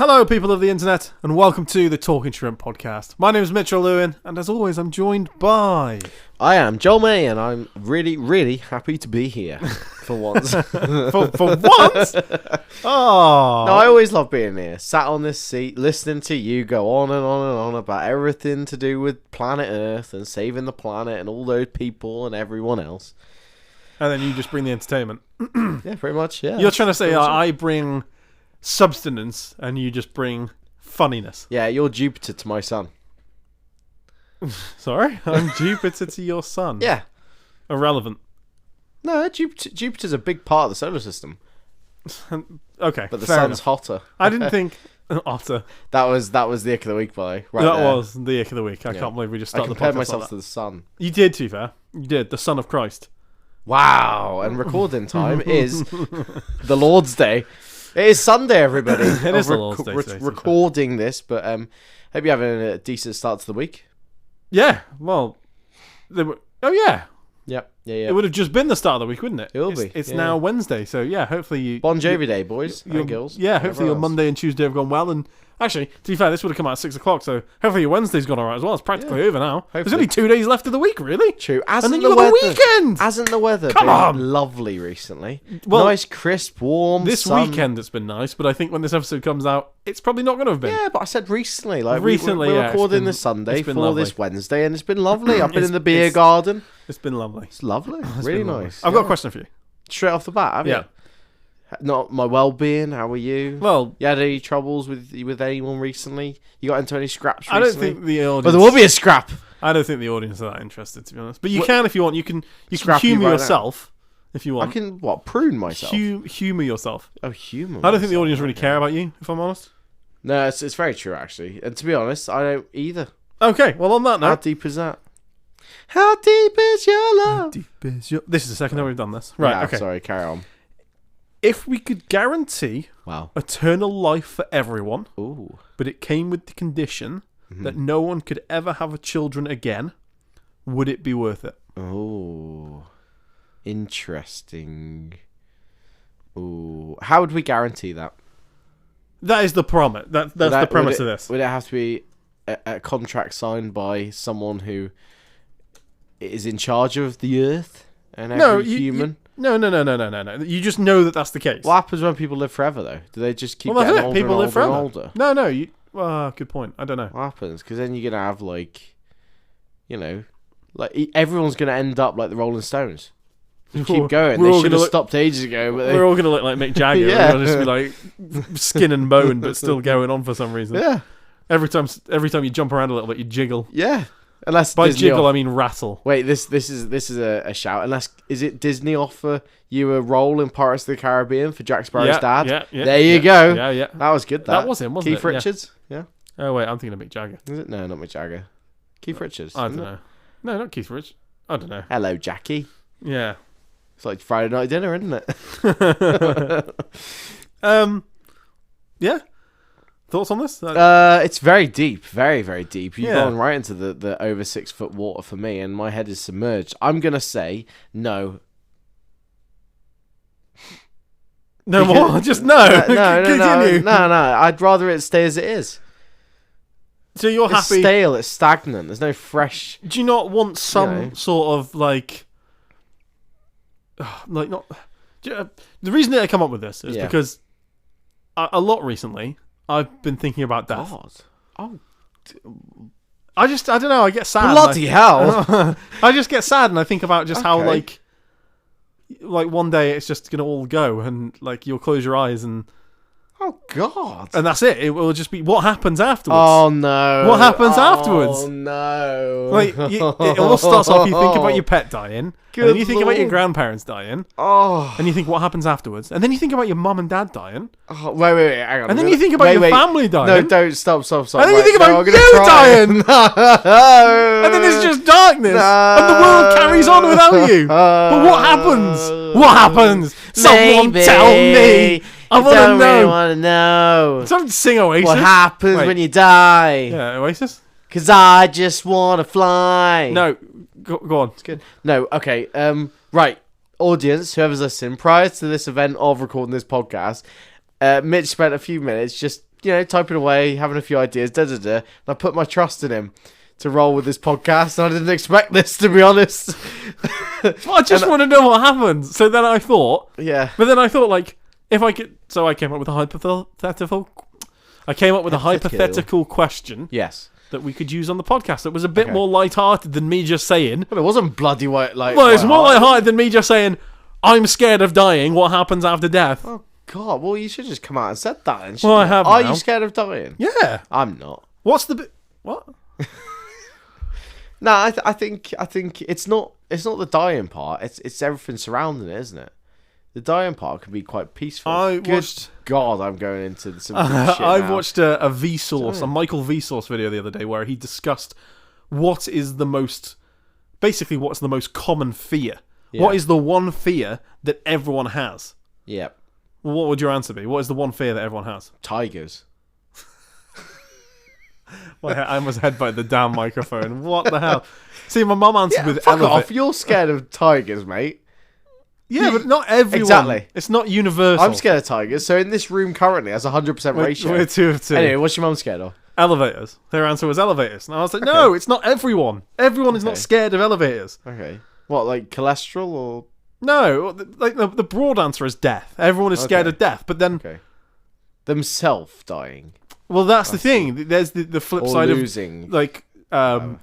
Hello, people of the internet, and welcome to the Talking Shrimp podcast. My name is Mitchell Lewin, and as always, I'm joined by... I am Joel May, and I'm really, really happy to be here for once. for once? Oh. No, I always love being here. Sat on this seat, listening to you go on and on and on about everything to do with planet Earth and saving the planet and all those people and everyone else. And then you just bring the entertainment. Yeah, pretty much, yeah. You're trying to say I bring substance, and you just bring funniness. Yeah, you're Jupiter to my sun. Sorry? I'm Jupiter to your sun. Yeah. Irrelevant. No, Jupiter's a big part of the solar system. Okay, but the fair sun's enough. hotter. I didn't think... Otter. That was the ick of the week, by the way. Right that there. was the ick of the week. I can't believe we just started the podcast. I compared myself to the sun. You did, to be fair. You did. The Son of Christ. Wow. And recording time is the Lord's Day. It is Sunday, everybody. It is the Lord's Day today, recording this, but hope you're having a decent start to the week. Yeah, well, yeah. Yeah. It would have just been the start of the week, wouldn't it? It will be. It's now Wednesday, so yeah, hopefully you... Bon Jovi Day, boys and girls. Yeah, hopefully your Monday and Tuesday have gone well, and actually, to be fair, this would have come out at 6 o'clock, so hopefully your Wednesday's gone alright as well. It's practically over now. Hopefully. There's only 2 days left of the week, really. True. And then you've got the weekend! Hasn't the weather Come been on! lovely recently? Well, nice, crisp, warm this sun. weekend it's been nice, but I think when this episode comes out, it's probably not going to have been. Yeah, but I said recently. Like recently, we're yeah, recording this Sunday for this Wednesday, and it's been lovely. I've been in the beer garden. It's been lovely. It's lovely. Really nice. I've got a question for you. Straight off the bat, have you? Not my well-being. How are you? Well, you had any troubles with anyone recently? You got into any scraps recently? I don't think the audience... But there will be a scrap. I don't think the audience are that interested, to be honest. But you can if you want. You can humour right yourself if you want. I can, prune myself? Humour yourself. Oh, humour I don't think the audience really care about you, if I'm honest. No, it's very true, actually. And to be honest, I don't either. Okay, well, on that note... How deep is that? How deep is your love? How deep is your... This is the second time we've done this. Right, yeah, okay. Sorry, carry on. If we could guarantee eternal life for everyone, but it came with the condition that no one could ever have children again, would it be worth it? Oh, interesting. Oh, how would we guarantee that? That is the promise. That's the premise of this. Would it have to be a contract signed by someone who is in charge of the earth and every human? No. You just know that that's the case. What happens when people live forever, though? Do they just keep getting older people and live forever. older? No. Good point. I don't know. What happens? Because then you're going to have, everyone's going to end up like the Rolling Stones. Just keep going. They should have stopped ages ago. But we're all going to look like Mick Jagger. Yeah. We're going to just be like skin and bone, but still going on for some reason. Yeah. Every time you jump around a little bit, you jiggle. Yeah. Unless by Disney jiggle, I mean rattle. Wait, this is a shout. Unless is it Disney offer you a role in Pirates of the Caribbean for Jack Sparrow's dad? Yeah. There you go. Yeah. That was good. That was him, wasn't it? Keith Richards. Yeah. Oh wait, I'm thinking of Mick Jagger. Is it? No, not Mick Jagger. Keith Richards. I don't know. No, not Keith Richards. I don't know. Hello, Jackie. Yeah. It's like Friday night dinner, isn't it? Yeah. Thoughts on this? It's very deep, very, very deep. You've gone right into the over 6 foot water for me, and my head is submerged. I'm gonna say no. No more. Just no. No. I'd rather it stay as it is. So you're happy? It's stale. It's stagnant. There's no fresh. Do you not want some sort of not? The reason that I come up with this is because a lot recently I've been thinking about death. God. Oh. I don't know. I get sad. Bloody hell! I just get sad, and I think about just how like one day it's just gonna all go, and you'll close your eyes and. Oh God! And that's it. It will just be what happens afterwards. Oh no! What happens afterwards? Oh no! It all starts off. You think about your pet dying, and then you think about your grandparents dying. Oh! And you think what happens afterwards, and then you think about your mum and dad dying. Oh, wait, hang on. And then you think about your family dying. No, don't stop. And then you think about you dying. No. And then there's just darkness, and the world carries on without you. But what happens? What happens? Someone tell me. I want to know. Don't sing Oasis. What happens when you die? Yeah, Oasis. 'Cause I just want to fly. No, go on. It's good. No, okay. Right, audience, whoever's listening, prior to this event of recording this podcast, Mitch spent a few minutes just typing away, having a few ideas, and I put my trust in him to roll with this podcast, and I didn't expect this, to be honest. Well, I just want to know what happens. So then I thought, but then I thought, like, if I could, so I came up with a hypothetical question. Yes. That we could use on the podcast. It was a bit more light-hearted than me just saying. Well, it wasn't bloody white. Well, it's more light-hearted than me just saying, I'm scared of dying. What happens after death? Oh, God. Well, you should just come out and said that. And well, I have. Are you scared of dying? Yeah. I'm not. What's the... What? No, I think it's not the dying part. It's everything surrounding it, isn't it? The dying part can be quite peaceful. God, I'm going into some shit now. Watched a Michael Vsauce video the other day where he discussed what's the most common fear. Yeah. What is the one fear that everyone has? Yep. Well, what would your answer be? What is the one fear that everyone has? Tigers. Well, I almost headbutted the damn microphone. What the hell? See, my mum answered with fuck off. You're scared of tigers, mate. Yeah, but not everyone. Exactly. It's not universal. I'm scared of tigers. So in this room currently, that's 100% ratio. We're 2 of 2. Anyway, what's your mum scared of? Elevators. Their answer was elevators. And I was like, no, it's not everyone. Everyone is not scared of elevators. Okay. What, like cholesterol or... No, like the broad answer is death. Everyone is scared of death, but then... Themselves dying. Well, that's the thing. There's the flip side losing. Of... Like, can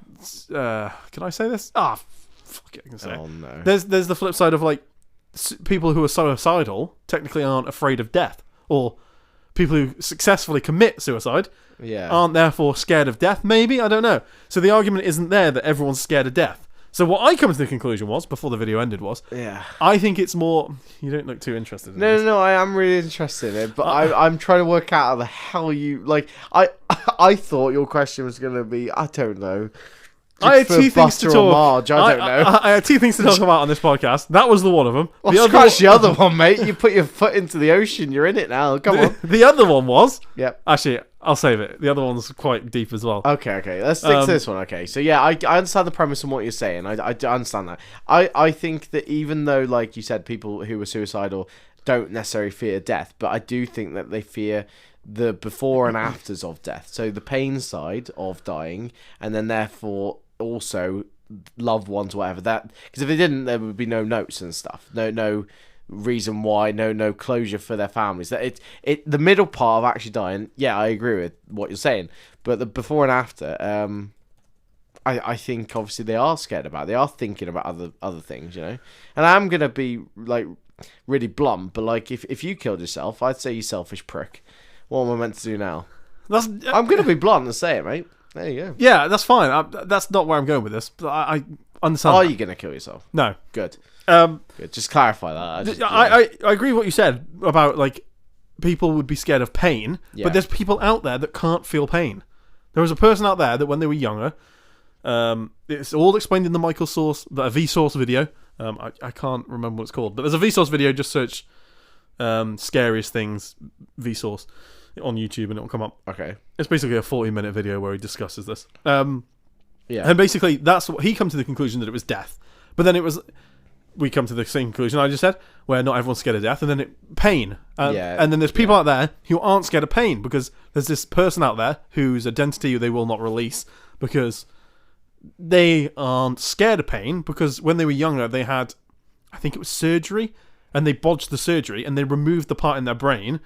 I say this? Fuck it, I can say it. Oh, no. There's the flip side of, like, people who are suicidal technically aren't afraid of death. Or people who successfully commit suicide aren't therefore scared of death, maybe? I don't know. So the argument isn't there that everyone's scared of death. So what I come to the conclusion was, before the video ended, was I think it's more... You don't look too interested in this. No, I am really interested in it, but I'm trying to work out how the hell you... Like, I thought your question was going to be, I don't know... I had 2 things to talk. Marge, I don't know. I had 2 things to talk about on this podcast. That was the one of them. The other one, mate. You put your foot into the ocean. You're in it now. Come on. The other one was... Yep. Actually, I'll save it. The other one's quite deep as well. Okay. Let's stick to this one. Okay. So, yeah, I understand the premise and what you're saying. I understand that. I think that even though, like you said, people who are suicidal don't necessarily fear death, but I do think that they fear... the before and afters of death. So the pain side of dying, and then therefore also loved ones, whatever that. Because if they didn't, there would be no notes and stuff. No reason why. No closure for their families. That the middle part of actually dying. Yeah, I agree with what you're saying. But the before and after, I think obviously they are scared about. They are thinking about other things, you know. And I'm gonna be like really blunt, but like if you killed yourself, I'd say you selfish prick. What am I meant to do now? I'm going to be blunt and say it, mate. There you go. Yeah, that's fine. That's not where I'm going with this. But I understand. Are you going to kill yourself? No. Good. Good. Just clarify that. I agree with what you said about, like, people would be scared of pain, but there's people out there that can't feel pain. There was a person out there that when they were younger, it's all explained in the Vsauce video. I can't remember what it's called, but there's a Vsauce video. Just search scariest things Vsauce on YouTube and it'll come up. Okay. It's basically a 40-minute video where he discusses this. And basically that's what he come to the conclusion that it was death. But then we come to the same conclusion I just said, where not everyone's scared of death, and then pain. And then there's people out there who aren't scared of pain, because there's this person out there whose identity they will not release because they aren't scared of pain, because when they were younger they had, I think it was surgery, and they bodged the surgery and they removed the part in their brain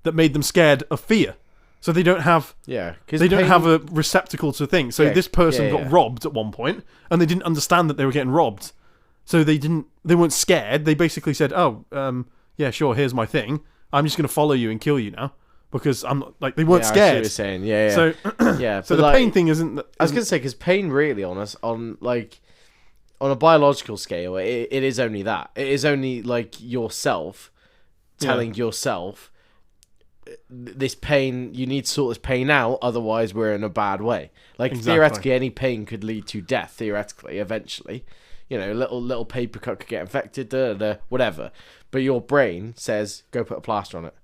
that made them scared of fear. So they don't have don't have a receptacle to things. So this person got robbed at one point and they didn't understand that they were getting robbed. So they weren't scared. They basically said, yeah, sure, here's my thing. I'm just going to follow you and kill you now. Because I'm not, like, they weren't scared. I see what you're saying. Yeah. So, so the pain thing isn't... I was going to say, because pain really on a biological scale, it is only that. It is only, like, yourself telling yourself, this pain, you need to sort this pain out, otherwise we're in a bad way. Like, theoretically, any pain could lead to death, theoretically, eventually. You know, little paper cut could get infected, whatever. But your brain says, go put a plaster on it.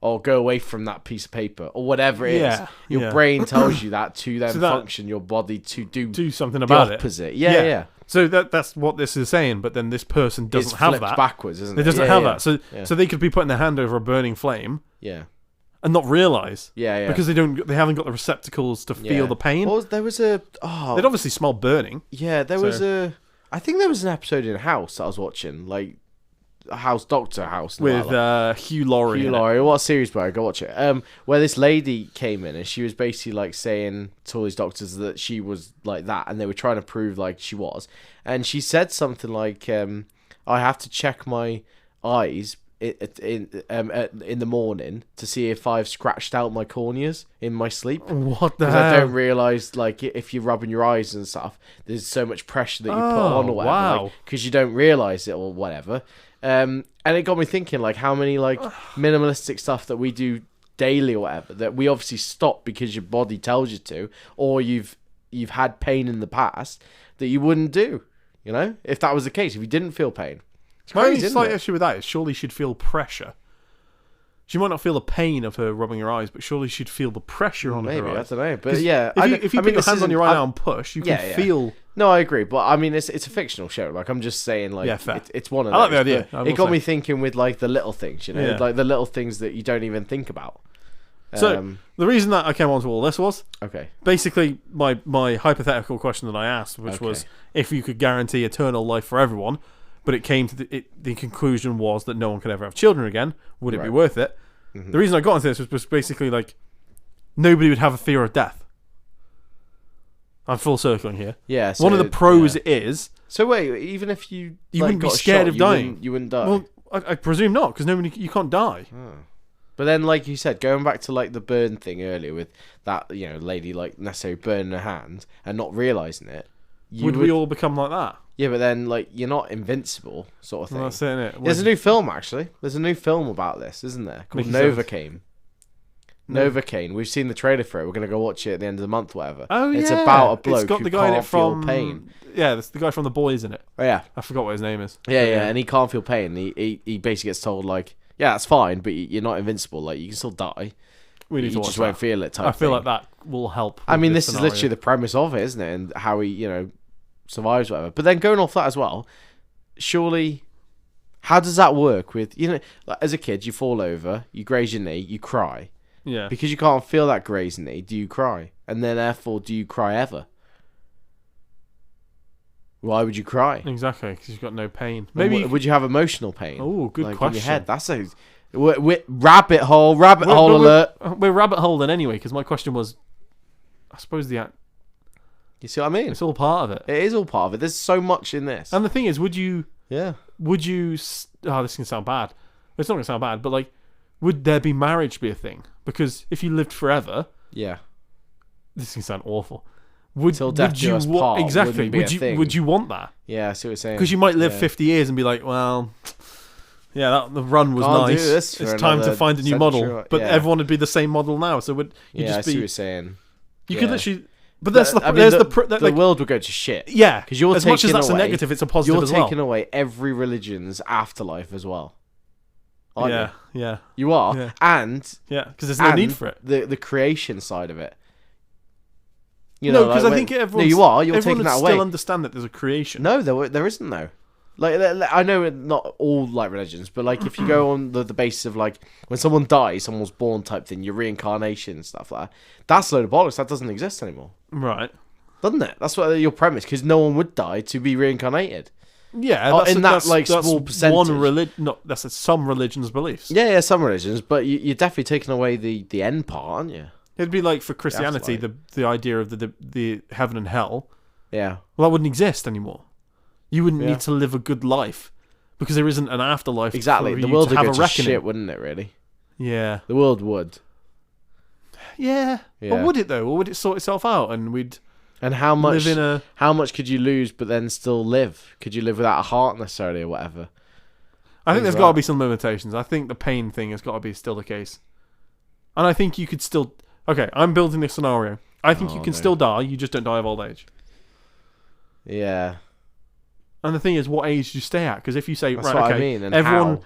Or go away from that piece of paper, or whatever it is. Your brain tells you that to then function your body to do something about the opposite. Yeah. So that's what this is saying, but then this person doesn't have that. Backwards, isn't it? It doesn't have that. So they could be putting their hand over a burning flame. Yeah. and not realise. Yeah. Because they haven't got the receptacles to feel the pain. There was a... They'd obviously smell burning. Yeah, I think there was an episode in House that I was watching, like... Doctor House. With Hugh Laurie. Hugh Laurie. What series, bro? Go watch it. Where this lady came in and she was basically like saying to all these doctors that she was like that, and they were trying to prove like she was. And she said something like, "I have to check my eyes in the morning to see if I've scratched out my corneas in my sleep." What the hell? Because I don't realise, like, if you're rubbing your eyes and stuff, there's so much pressure that you put on or whatever. Because you don't realise it or whatever. And it got me thinking, like, how many, like, minimalistic stuff that we do daily or whatever that we obviously stop because your body tells you to, or you've had pain in the past that you wouldn't do, you know? If that was the case, if you didn't feel pain. It's My crazy, only slight issue with that is surely she'd feel pressure. She might not feel the pain of her rubbing her eyes, but surely she'd feel the pressure on her eyes. Maybe, I don't know. But yeah, if you put your hands on your right arm and push, you can feel... No, I agree, but I mean, it's a fictional show. Like, I'm just saying, like, it's one of those. I like the idea. It got me thinking with, like, the little things, you know? Like, the little things that you don't even think about. So, the reason that I came on to all this was... Okay. Basically, my hypothetical question that I asked, which was, if you could guarantee eternal life for everyone, but it came to the conclusion was that no one could ever have children again, would it be worth it? Mm-hmm. The reason I got into this was basically, like, nobody would have a fear of death. I'm full circling here. Yeah. So, one of the pros is... So wait, even if you wouldn't be scared of dying. You wouldn't die? Well, I presume not, because you can't die. Oh. But then, like you said, going back to, like, the burn thing earlier with that, you know, lady, like, necessarily burning her hand and not realising it. Would we all become like that? Yeah, but then, like, you're not invincible, sort of thing. Well, that's it. There's a new film, actually. There's a new film about this, isn't there? Called Novocaine. Novocaine. We've seen the trailer for it. We're going to go watch it at the end of the month, whatever. Oh, yeah. It's about a bloke it's got who the guy can't from, feel pain. Yeah, it's the guy from The Boys in it. Oh, yeah. I forgot what his name is. Yeah, and he can't feel pain. He basically gets told, like, yeah, that's fine, but you're not invincible. Like, you can still die. We need to watch just won't feel it type I feel thing. like that will help. I mean, this is literally the premise of it, isn't it? And how he, you know, survives, whatever. But then going off that as well, surely, how does that work with, you know, like, as a kid, you fall over, you graze your knee, you cry. Yeah. Because you can't feel that grazed knee, do you cry? And then therefore, do you cry ever? Why would you cry? Exactly, because you've got no pain. Maybe would you have emotional pain? Oh, good like, question. In your head. That's a rabbit hole alert. We're rabbit holing anyway, because my question was, I suppose You see what I mean? It's all part of it. It is all part of it. There's so much in this. And the thing is, would you? Yeah. Would you? Oh, this can sound bad. It's not going to sound bad, but like, would there be marriage be a thing? Because if you lived forever, yeah, this can sound awful. Would you part? Exactly? Would you want that? Yeah, I see what you're saying. Because you might live 50 years and be like, well, yeah, the run was nice. It's time to find a new model, but everyone would be the same model now. So would you just be? I see what you're saying. You could literally. But the world would go to shit. Yeah, because you're as much as that's a negative, it's a positive as well. You're taking away every religion's afterlife as well. Aren't you? Yeah. You are, yeah. and because there's no need for it. The creation side of it. You know, because I think everyone. No, you are. You're taking that away. Still understand that there's a creation. No, there isn't though. Like, I know not all like religions, but like if you go on the basis of like when someone dies, someone's born type thing, your reincarnation and stuff like that. That's a load of bollocks. That doesn't exist anymore. Right. Doesn't it? That's what your premise, because no one would die to be reincarnated. Yeah, that's small percentage. That's some religions' beliefs. Yeah, some religions, but you're definitely taking away the end part, aren't you? It'd be like for Christianity, the idea of the heaven and hell. Yeah. Well, that wouldn't exist anymore. You wouldn't need to live a good life because there isn't an afterlife. Exactly. The world would go to shit, wouldn't it? Really. Yeah. The world would. Yeah. But would it though, or would it sort itself out and we'd? And how much? How much could you lose, but then still live? Could you live without a heart necessarily, or whatever? I think there's got to be some limitations. I think the pain thing has got to be still the case, and I think you could still. Okay, I'm building this scenario. I think you can still die. You just don't die of old age. Yeah. And the thing is, what age do you stay at? Because if you say, that's what I mean, and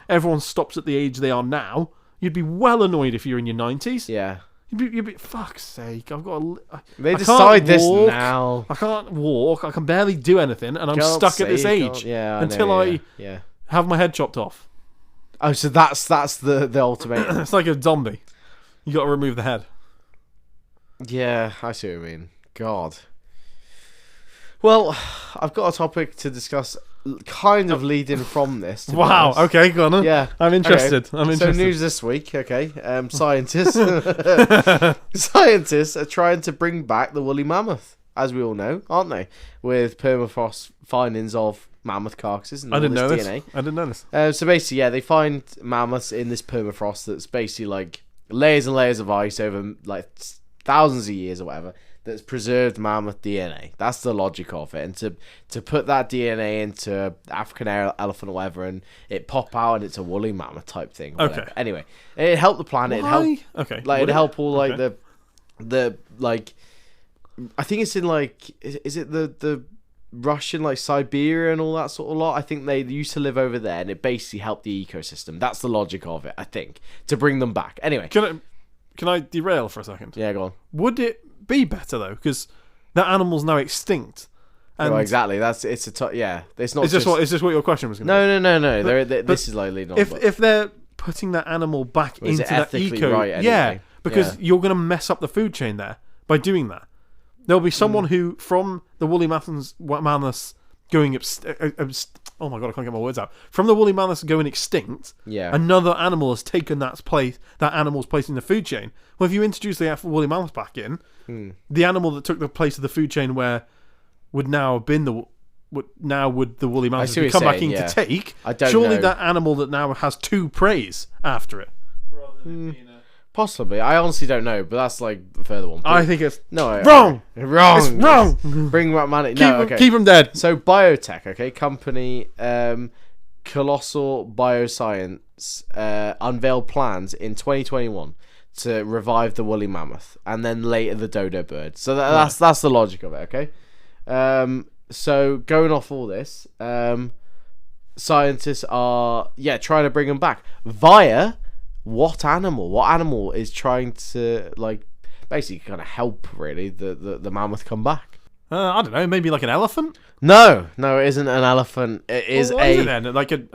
everyone stops at the age they are now, you'd be well annoyed if you're in your 90s. Yeah. You'd be fuck's sake, I've got to... They decide this now. I can't walk, I can barely do anything, and I'm stuck at this age until I Yeah. have my head chopped off. Oh, so that's the ultimate. It's like a zombie. You got to remove the head. Yeah, I see what you mean. God. Well, I've got a topic to discuss, kind of leading from this. Wow. Okay, go on. Yeah, I'm interested. Okay. I'm interested. So news this week. Okay, scientists are trying to bring back the woolly mammoth, as we all know, aren't they? With permafrost findings of mammoth carcasses and I didn't know this this. DNA. I didn't know this. So basically, yeah, they find mammoths in this permafrost that's basically like layers and layers of ice over like thousands of years or whatever. That's preserved mammoth DNA. That's the logic of it. And to put that DNA into African elephant or whatever, and it pop out and it's a woolly mammoth type thing. Okay. Anyway, it helped the planet. Why? It helped. Okay. Like it help all like okay. the like. I think it's in like is it the Russian like Siberia and all that sort of lot. I think they used to live over there, and it basically helped the ecosystem. That's the logic of it. I think to bring them back. Anyway, can I derail for a second? Yeah, go on. Would it be better though, because that animal's now extinct? And well, exactly. It's this not. Is this what your question was going No. to be? No. This is like leading on. If they're putting that animal back into that eco, right anyway? Because you're going to mess up the food chain there by doing that. There'll be someone who, from the woolly mammoths going oh my god, I can't get my words out. From the woolly mammoths going extinct, another animal has taken that animal's place in the food chain. Well, if you introduce the woolly mammoth back in, the animal that took the place of the food chain would the woolly mammoth come back in to take? Surely that animal that now has two preys after it. Rather than being possibly. I honestly don't know, but that's like the further one. I think it's wrong. It's wrong. Bring back money. Keep him dead. So biotech, okay, company Colossal Bioscience unveiled plans in 2021 to revive the woolly mammoth and then later the dodo bird. So that's the logic of it, okay? So going off all this, scientists are trying to bring them back via what animal? What animal is trying to like basically kind of help really the mammoth come back? I don't know, maybe like an elephant? No, it isn't an elephant. It is what is it then? Like I don't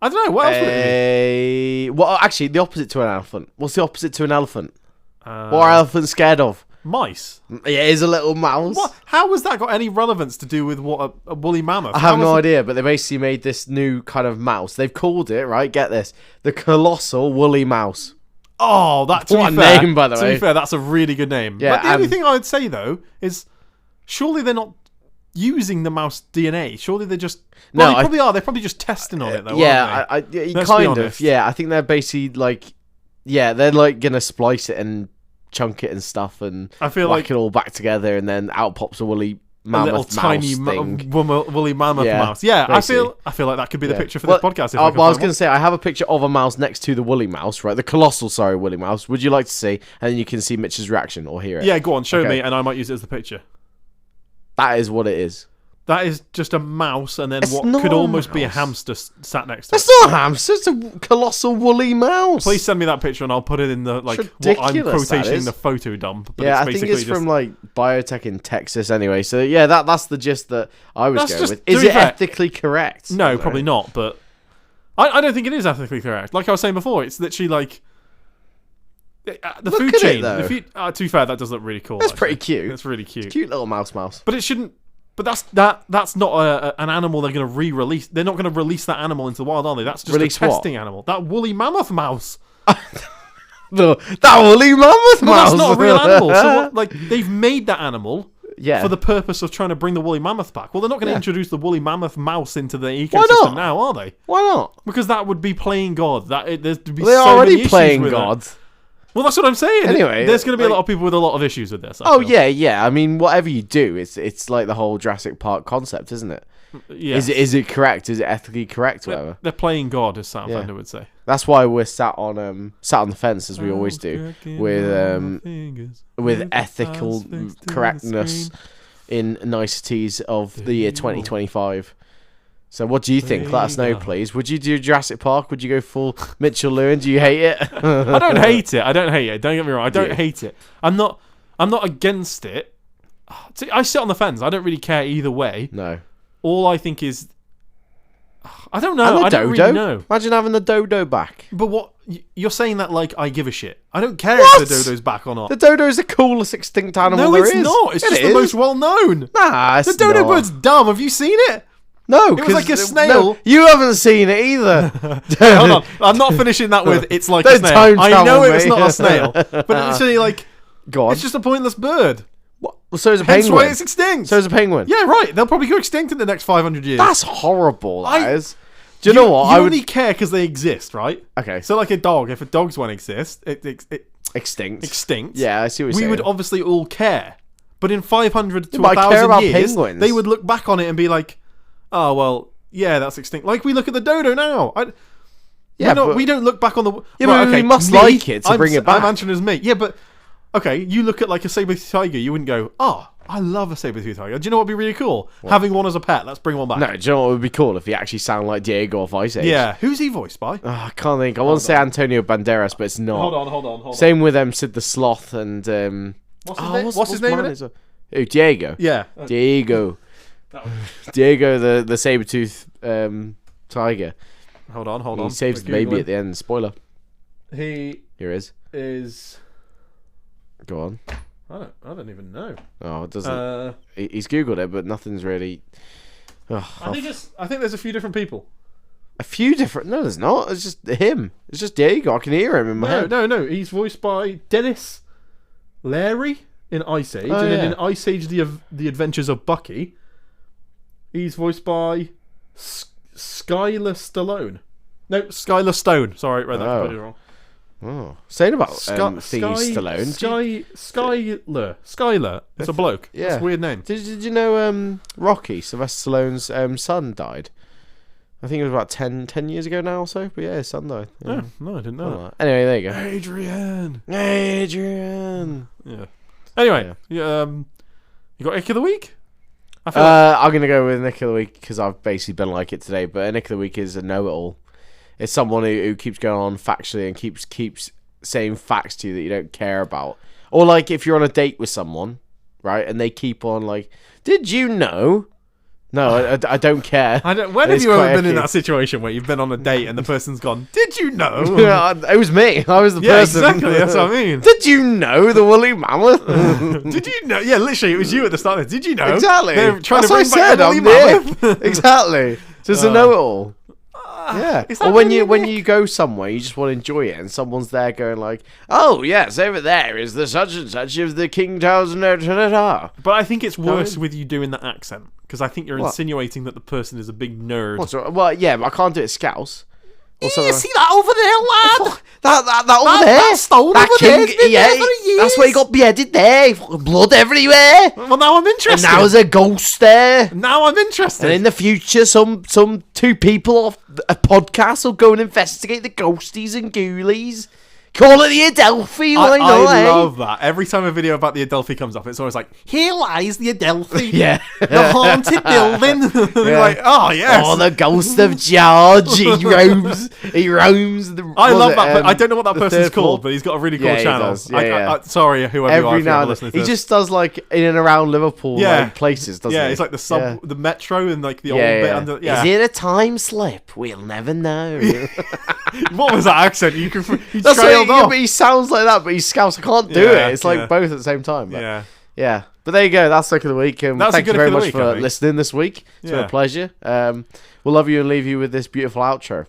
know. What else would it be? Well, actually, the opposite to an elephant. What's the opposite to an elephant? What are elephants scared of? Mice. Yeah, it is a little mouse. What? How has that got any relevance to do with what a woolly mammoth? I have no idea, but they basically made this new kind of mouse. They've called it, right? Get this, the colossal woolly mouse. Oh, that's what a name, by the way. To be fair, that's a really good name. Yeah, but the only thing I would say though is, surely they're not using the mouse DNA. Surely they're just. Well, they probably are. They're probably just testing on it though. Yeah, aren't they? kind of. Yeah, I think they're basically like, they're like gonna splice it and chunk it and stuff, and I feel whack it all back together, and then out pops a woolly mammoth tiny thing. Woolly mammoth mouse. Yeah, basically. I feel like that could be the picture for this podcast. I was going to say I have a picture of a mouse next to the woolly mouse, right? The colossal, woolly mouse. Would you like to see? And then you can see Mitch's reaction or hear it. Yeah, go on, show me, and I might use it as the picture. That is what it is. That is just a mouse, and then what could almost be a hamster sat next to it. It's not a hamster. It's a colossal woolly mouse. Please send me that picture, and I'll put it in the what I'm quotating the photo dump. But I think it's from like biotech in Texas anyway. So that's the gist that I was going with. Is it ethically correct? No, probably not. But I don't think it is ethically correct. Like I was saying before, it's literally like the food chain. To be fair, that does look really cool. That's pretty cute. It's really cute. Cute little mouse. But it shouldn't. But that's not an animal they're going to re-release. They're not going to release that animal into the wild, are they? That's just a testing animal. That woolly mammoth mouse. That woolly mammoth mouse. That's not a real animal. So they've made that animal for the purpose of trying to bring the woolly mammoth back. Well, they're not going to introduce the woolly mammoth mouse into the ecosystem now, are they? Why not? Because that would be playing God. They're already playing God. Well, that's what I'm saying. Anyway, there's going to be a lot of people with a lot of issues with this. I mean, whatever you do, it's like the whole Jurassic Park concept, isn't it? Yeah. Is it correct? Is it ethically correct? Whatever. They're playing God, as Southender would say. That's why we're sat on the fence, as we always do, with ethical correctness in niceties of the year 2025. So what do you think? Let us know, please. Would you do Jurassic Park? Would you go full Mitchell Lewin? Do you hate it? I don't hate it. Don't get me wrong. I don't hate it. I'm not against it. See, I sit on the fence. I don't really care either way. No. All I think is, I don't know. I don't really know. Imagine having the dodo back. But what? You're saying that like I give a shit. I don't care if the dodo's back or not. The dodo is the coolest extinct animal No, there it's is. not. It's just the most well known. Nah, it's The dodo not. bird's dumb. Have you seen it? No, It was like a snail. No, you haven't seen it either. Hold on. I'm not finishing that with it's like a Don't snail. time I travel, know it's mate. not a snail. But it's literally like, Go on. it's just a pointless bird. What? Well, so is a Hence penguin. why it's extinct. So is a penguin. Yeah, right. They'll probably go extinct in the next 500 years. That's horrible, that I- is. Do you know what? You I would... only care because they exist, right? Okay. So like a dog, if a dog's one exists, it Extinct. extinct. Yeah, I see what you're We saying. would obviously all care. But in 500 to but I care 1,000 about years, penguins. they would look back on it and be like, oh, well, yeah, that's extinct. Like we look at the dodo now. We don't look back on the... Yeah, but we must like it to bring it back. I'm answering as me. Yeah, but... Okay, you look at like a saber-toothed tiger, you wouldn't go, oh, I love a saber-toothed tiger. Do you know what would be really cool? What? Having one as a pet. Let's bring one back. No, do you know what would be cool if he actually sounded like Diego off Ice Age? Yeah. Who's he voiced by? Oh, I can't think. I want to say Antonio Banderas, but it's not. Hold on. Same with Sid the Sloth and... What's his name in it? Oh, Diego. Yeah. Diego. Diego, the saber-tooth tiger. Hold on. He saves the baby at the end. Spoiler. He Here it is... Go on. I don't even know. Oh, it doesn't... He's Googled it, but nothing's really... Oh, I think there's a few different people. a few different... No, there's not. It's just him. It's just Diego. I can hear him in my head. No. He's voiced by Dennis Leary in Ice Age. And then in Ice Age, the Adventures of Bucky, he's voiced by Skylar Stallone. No, Skylar Stone. Sorry, read that completely wrong. Oh, saying about Stallone. Skylar. It's a bloke. Yeah, it's a weird name. Did you know Rocky, Sylvester Stallone's son died? I think it was about 10 years ago now or so. But yeah, his son died. Yeah. Oh, no, I didn't know that. Anyway, there you go. Adrian. Yeah. Anyway, you got Ick of the Week? I'm gonna go with Nick of the Week because I've basically been like it today. But Nick of the Week is a know-it-all. It's someone who keeps going on factually and keeps saying facts to you that you don't care about. Or like if you're on a date with someone, right, and they keep on like, "Did you know?" No, I don't care. When have you ever been in that situation where you've been on a date and the person's gone, "Did you know?" It was me. I was the person. Exactly. That's what I mean. Did you know the woolly mammoth? Did you know? Yeah, literally, it was you at the start. Did you know? Exactly. They're trying That's to bring what I said. back the woolly mammoth. Exactly. Just a know-it-all. Yeah. Is that Or when really when you go somewhere, you just want to enjoy it, and someone's there going like, "Oh yes, over there is the such and such of the King Towers." But But I think it's worse with you doing that accent because I think you're What? insinuating that the person is a big nerd. Well, yeah, but I can't do it Scouse. You see that over there, lad? That over there, that stone that over there, king, it's been there for years. that's where he got beheaded. There, fucking blood everywhere. Well, now I'm interested. And now there's a ghost there. Now I'm interested. And in the future, some two people off a podcast will go and investigate the ghosties and ghoulies. Call it the Adelphi, why not? I love that. Every time a video about the Adelphi comes up, it's always like, "Here lies the Adelphi." Yeah. The haunted building. Yeah. Like, oh yes. Oh, the ghost of George. He roams the... I love that. I don't know what that person's called, but he's got a really cool Yeah, he channel. does. Yeah. Sorry, whoever you are, Every if you're now and listening then. to He this. just does like in and around Liverpool like, places, doesn't he? Yeah, it's like the metro and like the old Yeah, bit yeah. under. Yeah. Is it a time slip? We'll never know. What was that accent? You That's trailed what off. but he sounds like that, but he's Scouse. I can't do Yeah, it. It's like yeah. both at the same time. But Yeah. But there you go. That's Ick of the Week. That's a Thank you good very Ick of the much Week, for I think. listening this week. It's been Yeah. a pleasure. We'll love you and leave you with this beautiful outro.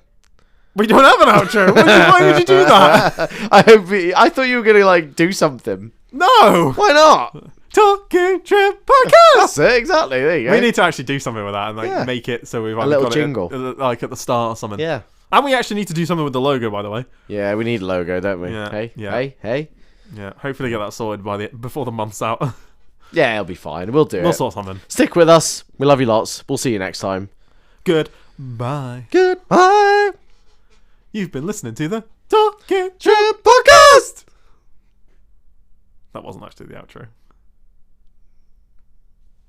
We don't have an outro. Why would you do that? I thought you were gonna like do something. No. Why not? Talking Trip Podcast. That's it. Exactly. There you go. We need to actually do something with that and like make it so we've either little got jingle. it like at the start or something. Yeah. And we actually need to do something with the logo, by the way. Yeah, we need a logo, don't we? Yeah, Hey, yeah. hey. Yeah. Hopefully get that sorted before the month's out. Yeah, it'll be fine. We'll do We'll it. sort something. Stick with us. We love you lots. We'll see you next time. Goodbye. Goodbye. You've been listening to the Talking Trip Podcast. That wasn't actually the outro.